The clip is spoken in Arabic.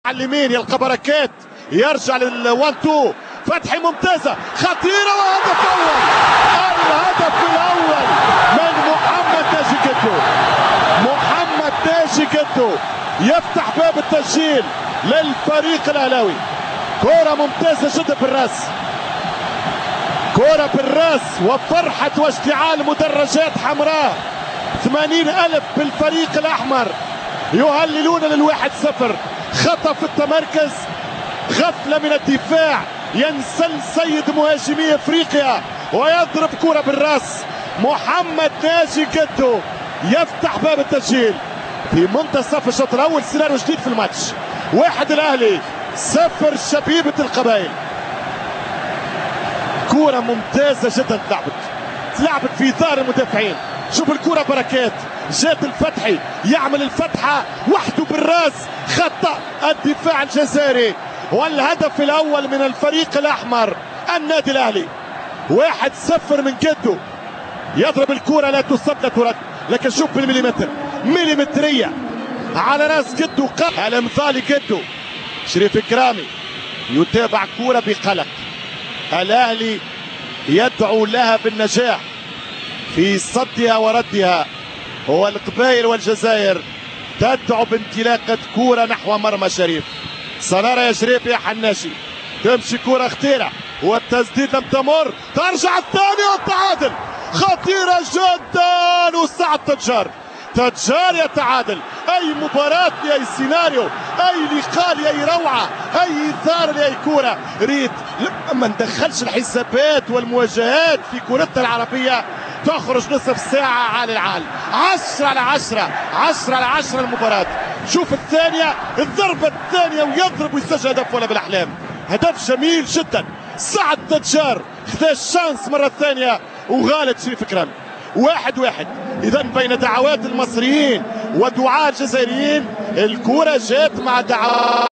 على اليمين يلقى بركات، يرجع لل1 2 فتحي ممتازه خطيره وهدف اول. الهدف الاول من محمد ناجي كدو. محمد ناجي كدو يفتح باب التسجيل للفريق الاهلاوي. كرة ممتازه جدا بالراس، كرة بالراس وفرحة واشتعال مدرجات حمراء. 80,000 بالفريق الأحمر يهللون لل1-0. خطأ في التمركز، غفلة من الدفاع، ينسل سيد مهاجمي افريقيا ويضرب كرة بالراس. محمد ناجي كدو يفتح باب التسجيل في منتصف الشوط الأول. سيناريو جديد في الماتش، 1 الأهلي 0 شبيبة القبائل. كرة ممتازة جدا تلعبت في ثار المدافعين. شوف الكرة بركات، جات الفتحي يعمل الفتحة وحده بالراس، خطأ الدفاع الجزائري. والهدف الأول من الفريق الأحمر النادي الأهلي. 1-0 من كدو. يضرب الكرة لا تصد لا ترد، لكن شوف بالمليمتر، مليمترية على راس كدو. الامثالي كدو. شريف كرامي يتابع كرة بقلق. الأهلي يدعو لها بالنجاح في صدها وردها، هو القبائل والجزائر تدعو بانطلاقة كرة نحو مرمى شريف. سنرى يا شريف يا حناشي، تمشي كرة خطيرة والتسديد لم تمر، ترجع الثانية والتعادل خطيرة جدا. وسعد تجار يتعادل. اي مباراة لاي سيناريو، اي لقاء لاي روعة، اي اثارة لاي كرة. ريت ما ندخلش الحسابات والمواجهات في كرتنا العربية تخرج نصف ساعة على العال. 10/10 10/10 المباراة. شوف الثانية، الضربة الثانية ويضرب ويسجل هدف ولا بالأحلام. هدف جميل جدا. سعد تجار خذا الشانس مرة ثانية وغالط شريف كرامي. 1-1. إذا بين دعوات المصريين ودعاة الجزائريين الكرة جات مع دعوات